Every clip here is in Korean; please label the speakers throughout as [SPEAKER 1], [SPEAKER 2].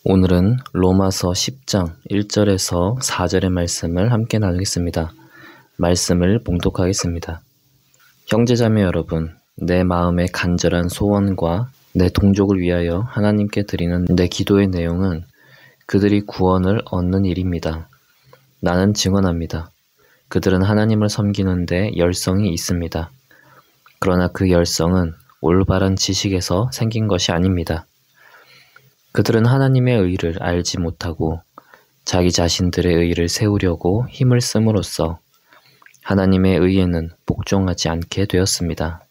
[SPEAKER 1] 오늘은 로마서 10장 1절에서 4절의 말씀을 함께 나누겠습니다. 말씀을 봉독하겠습니다. 형제자매 여러분, 내 마음의 간절한 소원과 내 동족을 위하여 하나님께 드리는 내 기도의 내용은 그들이 구원을 얻는 일입니다. 나는 증언합니다. 그들은 하나님을 섬기는데 열성이 있습니다. 그러나 그 열성은 올바른 지식에서 생긴 것이 아닙니다. 그들은 하나님의 의를 알지 못하고 자기 자신들의 의를 세우려고 힘을 씀으로써 하나님의 의에는 복종하지 않게 되었습니다.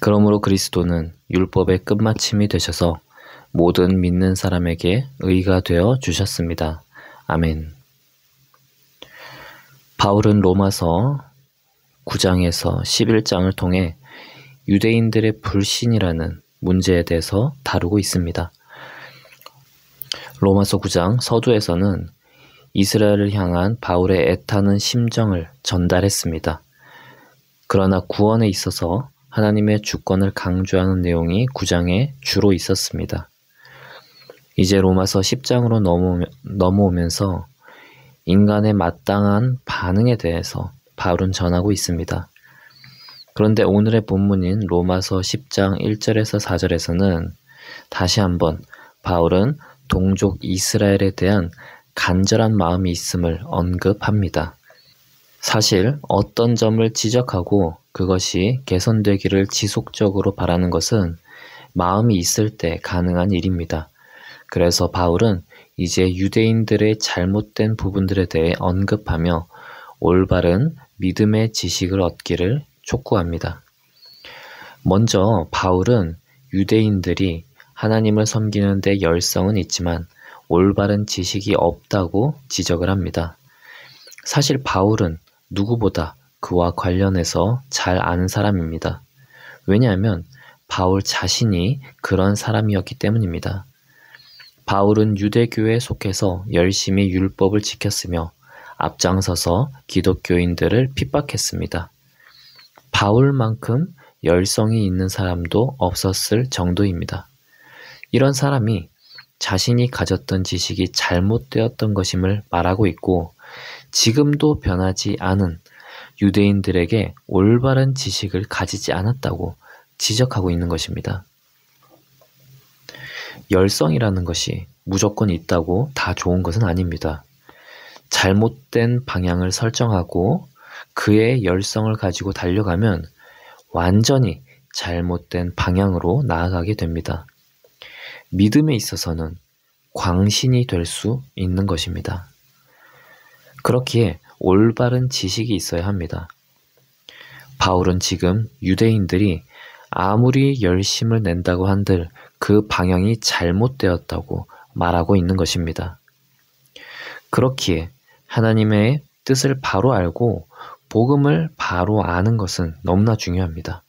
[SPEAKER 1] 그러므로 그리스도는 율법의 끝마침이 되셔서 모든 믿는 사람에게 의가 되어 주셨습니다. 아멘. 바울은 로마서 9장에서 11장을 통해 유대인들의 불신이라는 문제에 대해서 다루고 있습니다. 로마서 9장 서두에서는 이스라엘을 향한 바울의 애타는 심정을 전달했습니다. 그러나 구원에 있어서 하나님의 주권을 강조하는 내용이 9장에 주로 있었습니다. 이제 로마서 10장으로 넘어오면서 인간의 마땅한 반응에 대해서 바울은 전하고 있습니다. 그런데 오늘의 본문인 로마서 10장 1절에서 4절에서는 다시 한번 바울은 동족 이스라엘에 대한 간절한 마음이 있음을 언급합니다. 사실 어떤 점을 지적하고 그것이 개선되기를 지속적으로 바라는 것은 마음이 있을 때 가능한 일입니다. 그래서 바울은 이제 유대인들의 잘못된 부분들에 대해 언급하며 올바른 믿음의 지식을 얻기를 촉구합니다. 먼저 바울은 유대인들이 하나님을 섬기는 데 열성은 있지만 올바른 지식이 없다고 지적을 합니다. 사실 바울은 누구보다 그와 관련해서 잘 아는 사람입니다. 왜냐하면 바울 자신이 그런 사람이었기 때문입니다. 바울은 유대교에 속해서 열심히 율법을 지켰으며 앞장서서 기독교인들을 핍박했습니다. 바울만큼 열성이 있는 사람도 없었을 정도입니다. 이런 사람이 자신이 가졌던 지식이 잘못되었던 것임을 말하고 있고 지금도 변하지 않은 유대인들에게 올바른 지식을 가지지 않았다고 지적하고 있는 것입니다. 열성이라는 것이 무조건 있다고 다 좋은 것은 아닙니다. 잘못된 방향을 설정하고 그의 열성을 가지고 달려가면 완전히 잘못된 방향으로 나아가게 됩니다. 믿음에 있어서는 광신이 될 수 있는 것입니다. 그렇기에 올바른 지식이 있어야 합니다. 바울은 지금 유대인들이 아무리 열심을 낸다고 한들 그 방향이 잘못되었다고 말하고 있는 것입니다. 그렇기에 하나님의 뜻을 바로 알고 복음을 바로 아는 것은 너무나 중요합니다.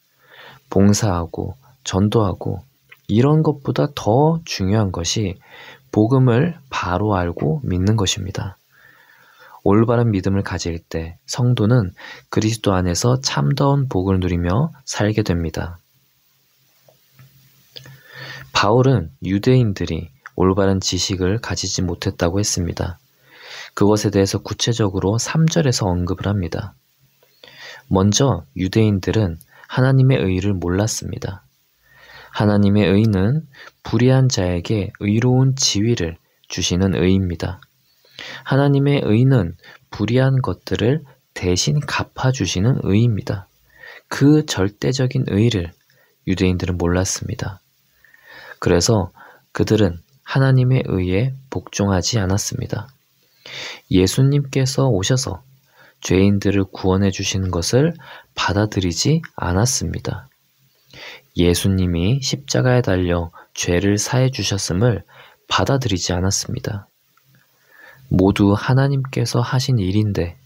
[SPEAKER 1] 봉사하고 전도하고 이런 것보다 더 중요한 것이 복음을 바로 알고 믿는 것입니다. 올바른 믿음을 가질 때 성도는 그리스도 안에서 참다운 복을 누리며 살게 됩니다. 바울은 유대인들이 올바른 지식을 가지지 못했다고 했습니다. 그것에 대해서 구체적으로 3절에서 언급을 합니다. 먼저 유대인들은 하나님의 의를 몰랐습니다. 하나님의 의는 불의한 자에게 의로운 지위를 주시는 의입니다. 하나님의 의는 불의한 것들을 대신 갚아주시는 의입니다. 그 절대적인 의를 유대인들은 몰랐습니다. 그래서 그들은 하나님의 의에 복종하지 않았습니다. 예수님께서 오셔서 죄인들을 구원해 주시는 것을 받아들이지 않았습니다. 예수님이 십자가에 달려 죄를 사해 주셨음을 받아들이지 않았습니다. 모두 하나님께서 하신 일인데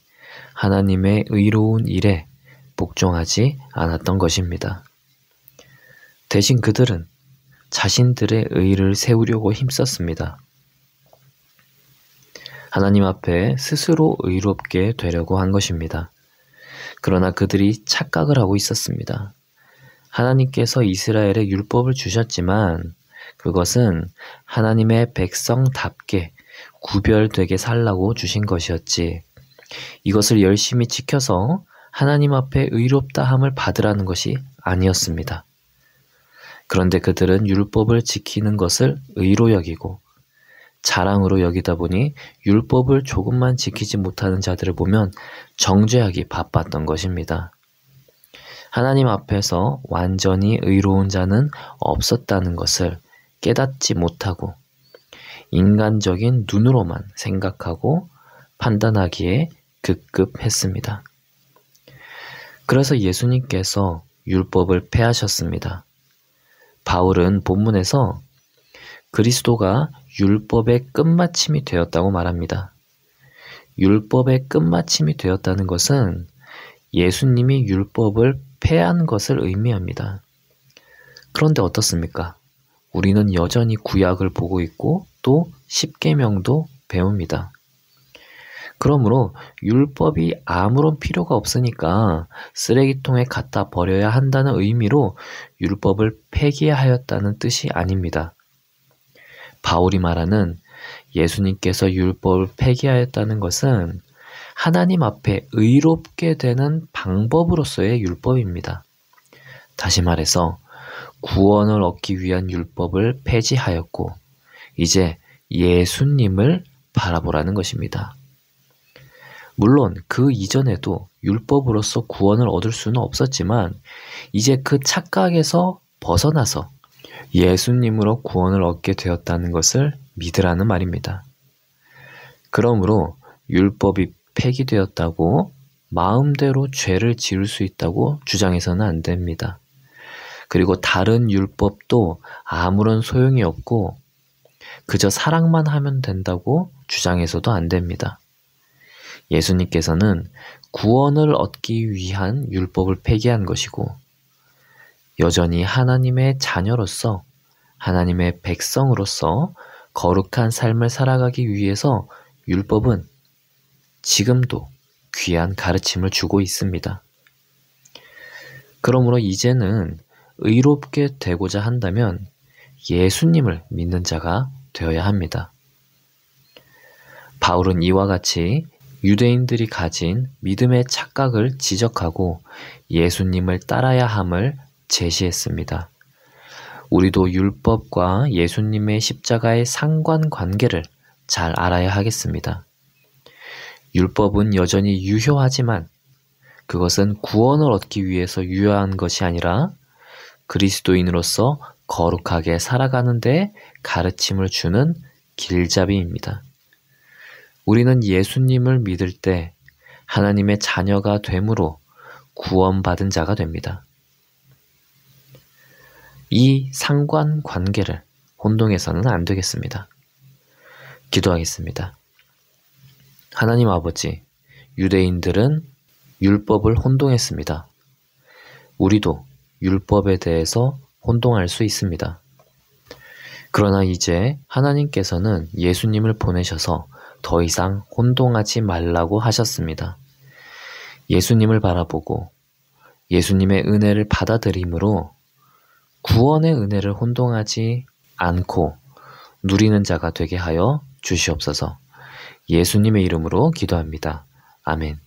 [SPEAKER 1] 하나님의 의로운 일에 복종하지 않았던 것입니다. 대신 그들은 자신들의 의를 세우려고 힘썼습니다. 하나님 앞에 스스로 의롭게 되려고 한 것입니다. 그러나 그들이 착각을 하고 있었습니다. 하나님께서 이스라엘에 율법을 주셨지만 그것은 하나님의 백성답게 구별되게 살라고 주신 것이었지. 이것을 열심히 지켜서 하나님 앞에 의롭다함을 받으라는 것이 아니었습니다. 그런데 그들은 율법을 지키는 것을 의로 여기고 자랑으로 여기다 보니 율법을 조금만 지키지 못하는 자들을 보면 정죄하기 바빴던 것입니다. 하나님 앞에서 완전히 의로운 자는 없었다는 것을 깨닫지 못하고 인간적인 눈으로만 생각하고 판단하기에 급급했습니다. 그래서 예수님께서 율법을 폐하셨습니다. 바울은 본문에서 그리스도가 율법의 끝마침이 되었다고 말합니다. 율법의 끝마침이 되었다는 것은 예수님이 율법을 폐한 것을 의미합니다. 그런데 어떻습니까? 우리는 여전히 구약을 보고 있고 또 십계명도 배웁니다. 그러므로 율법이 아무런 필요가 없으니까 쓰레기통에 갖다 버려야 한다는 의미로 율법을 폐기하였다는 뜻이 아닙니다. 바울이 말하는 예수님께서 율법을 폐기하였다는 것은 하나님 앞에 의롭게 되는 방법으로서의 율법입니다. 다시 말해서 구원을 얻기 위한 율법을 폐지하였고 이제 예수님을 바라보라는 것입니다. 물론 그 이전에도 율법으로서 구원을 얻을 수는 없었지만 이제 그 착각에서 벗어나서 예수님으로 구원을 얻게 되었다는 것을 믿으라는 말입니다. 그러므로 율법이 폐기되었다고 마음대로 죄를 지을 수 있다고 주장해서는 안 됩니다. 그리고 다른 율법도 아무런 소용이 없고 그저 사랑만 하면 된다고 주장해서도 안 됩니다. 예수님께서는 구원을 얻기 위한 율법을 폐기한 것이고 여전히 하나님의 자녀로서 하나님의 백성으로서 거룩한 삶을 살아가기 위해서 율법은 지금도 귀한 가르침을 주고 있습니다. 그러므로 이제는 의롭게 되고자 한다면 예수님을 믿는 자가 되어야 합니다. 바울은 이와 같이 유대인들이 가진 믿음의 착각을 지적하고 예수님을 따라야 함을 제시했습니다. 우리도 율법과 예수님의 십자가의 상관관계를 잘 알아야 하겠습니다. 율법은 여전히 유효하지만 그것은 구원을 얻기 위해서 유효한 것이 아니라 그리스도인으로서 거룩하게 살아가는 데 가르침을 주는 길잡이입니다. 우리는 예수님을 믿을 때 하나님의 자녀가 됨으로 구원받은 자가 됩니다. 이 상관관계를 혼동해서는 안 되겠습니다. 기도하겠습니다. 하나님 아버지, 유대인들은 율법을 혼동했습니다. 우리도 율법에 대해서 혼동할 수 있습니다. 그러나 이제 하나님께서는 예수님을 보내셔서 더 이상 혼동하지 말라고 하셨습니다. 예수님을 바라보고 예수님의 은혜를 받아들임으로 구원의 은혜를 혼동하지 않고 누리는 자가 되게 하여 주시옵소서. 예수님의 이름으로 기도합니다. 아멘.